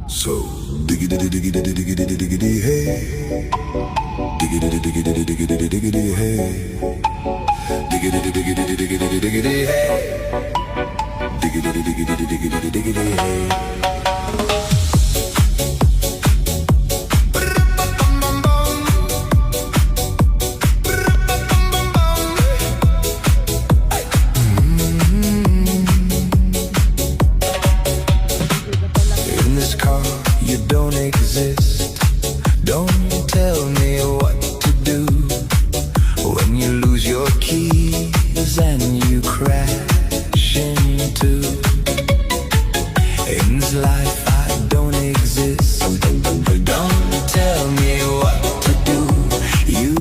So diggity diggity diggity diggity hey, diggity diggity diggity diggity hey, diggity diggity diggity diggity hey, diggity diggity diggity diggity hey. Don't tell me what to do when you lose your keys and